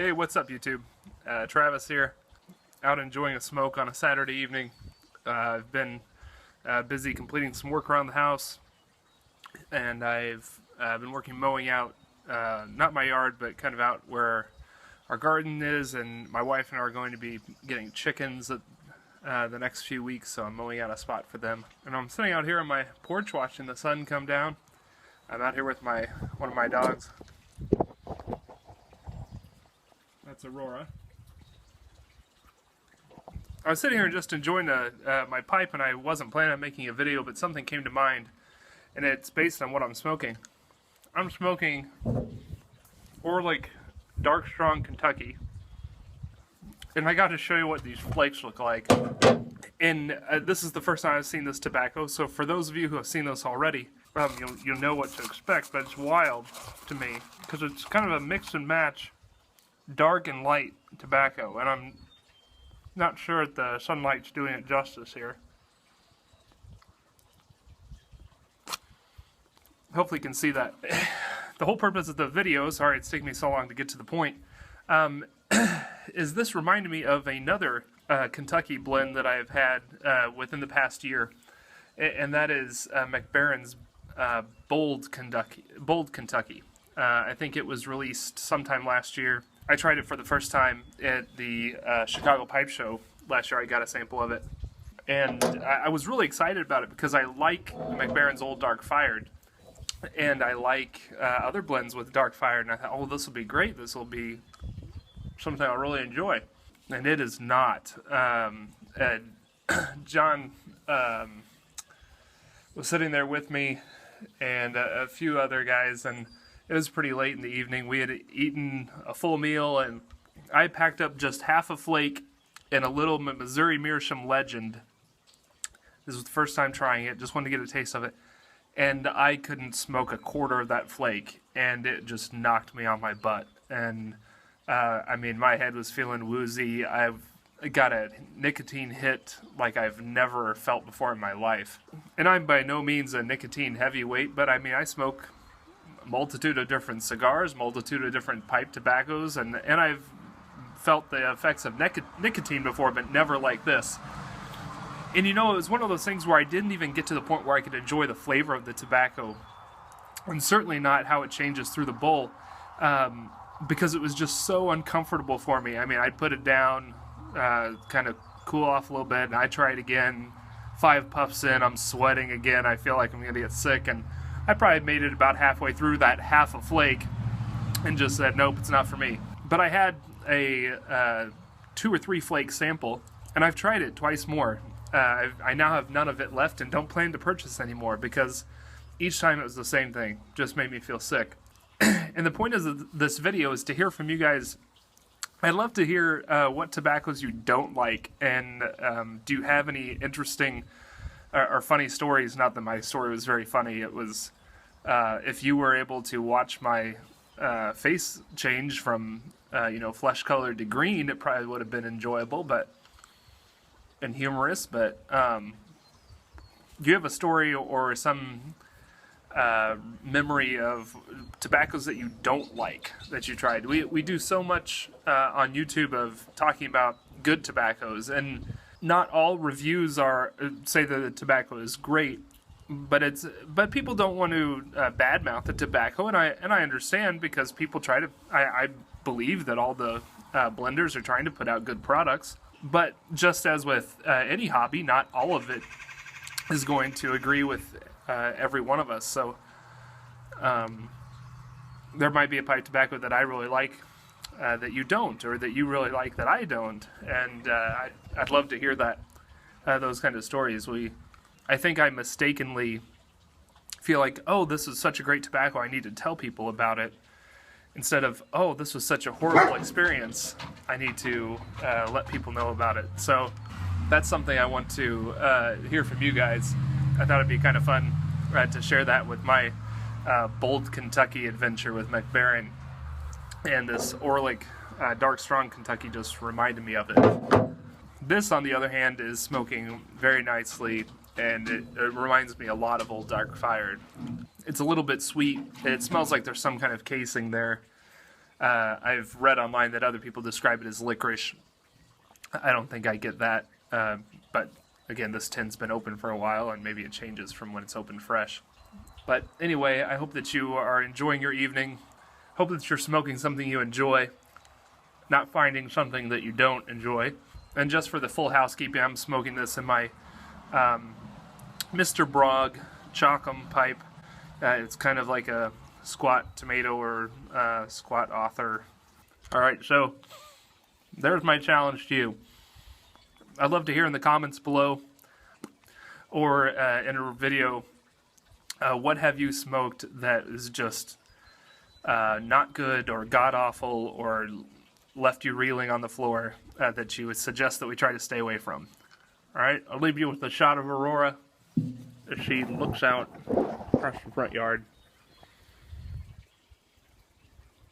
Hey, what's up, YouTube? Travis here, out enjoying a smoke on a Saturday evening. I've been busy completing some work around the house, and I've been working mowing out, not my yard, but kind of out where our garden is, and my wife and I are going to be getting chickens the next few weeks, so I'm mowing out a spot for them. And I'm sitting out here on my porch watching the sun come down. I'm out here with one of my dogs. That's Aurora. I was sitting here just enjoying my pipe, and I wasn't planning on making a video, but something came to mind, and it's based on what I'm smoking. I'm smoking Orlick Dark Strong Kentucky, and I got to show you what these flakes look like. And this is the first time I've seen this tobacco, so for those of you who have seen this already, you'll know what to expect, but it's wild to me, because it's kind of a mix and match dark and light tobacco, and I'm not sure if the sunlight's doing it justice here. Hopefully you can see that. The whole purpose of the video, sorry it's taking me so long to get to the point, is this reminded me of another Kentucky blend that I've had within the past year, and that is McBaren's Bold Kentucky. I think it was released sometime last year. I tried it for the first time at the Chicago Pipe Show last year. I got a sample of it, and I was really excited about it because I like McBaren's Old Dark Fired, and I like other blends with Dark Fired, and I thought, oh, this will be great. This will be something I'll really enjoy, and it is not. John was sitting there with me and a few other guys, and it was pretty late in the evening. We had eaten a full meal, and I packed up just half a flake and a little Missouri Meerschaum Legend. This was the first time trying it, just wanted to get a taste of it. And I couldn't smoke a quarter of that flake, and it just knocked me on my butt. And, I mean, my head was feeling woozy. I've got a nicotine hit like I've never felt before in my life. And I'm by no means a nicotine heavyweight, but I mean, I smoke multitude of different cigars, multitude of different pipe tobaccos, and I've felt the effects of nicotine before, but never like this. And you know, it was one of those things where I didn't even get to the point where I could enjoy the flavor of the tobacco, and certainly not how it changes through the bowl, because it was just so uncomfortable for me. I mean, I'd put it down, kind of cool off a little bit, and I try it again. 5 puffs in, I'm sweating again, I feel like I'm going to get sick, and I probably made it about halfway through that half a flake and just said, nope, it's not for me. But I had a 2 or 3 flake sample, and I've tried it twice more. I now have none of it left and don't plan to purchase anymore because each time it was the same thing. Just made me feel sick. And the point of this video is to hear from you guys. I'd love to hear what tobaccos you don't like, and do you have any interesting or funny stories? Not that my story was very funny. It was if you were able to watch my face change from flesh color to green, it probably would have been enjoyable, and humorous. But do you have a story or some memory of tobaccos that you don't like that you tried? We do so much on YouTube of talking about good tobaccos, and not all reviews say that the tobacco is great, but people don't want to badmouth the tobacco, and I understand, because people try to. I believe that all the blenders are trying to put out good products, but just as with any hobby, not all of it is going to agree with every one of us. So there might be a pipe tobacco that I really like that you don't, or that you really like that I don't, and I'd love to hear that those kind of stories. I think I mistakenly feel like, oh, this is such a great tobacco, I need to tell people about it, instead of, oh, this was such a horrible experience, I need to let people know about it. So that's something I want to hear from you guys. I thought it'd be kind of fun to share that with my Bold Kentucky adventure with McBaren, and this Orlick Dark Strong Kentucky just reminded me of it. This, on the other hand, is smoking very nicely, and it reminds me a lot of Old Dark Fired. It's a little bit sweet. It smells like there's some kind of casing there. I've read online that other people describe it as licorice. I don't think I get that, but again, this tin's been open for a while, and maybe it changes from when it's opened fresh. But anyway, I hope that you are enjoying your evening. Hope that you're smoking something you enjoy, not finding something that you don't enjoy. And just for the full housekeeping, I'm smoking this in my Mr. Brog Chalkum pipe. It's kind of like a squat tomato or squat author. Alright, so there's my challenge to you. I'd love to hear in the comments below or in a video, what have you smoked that is just not good or god-awful or left you reeling on the floor that you would suggest that we try to stay away from. Alright, I'll leave you with a shot of Aurora as she looks out across the front yard.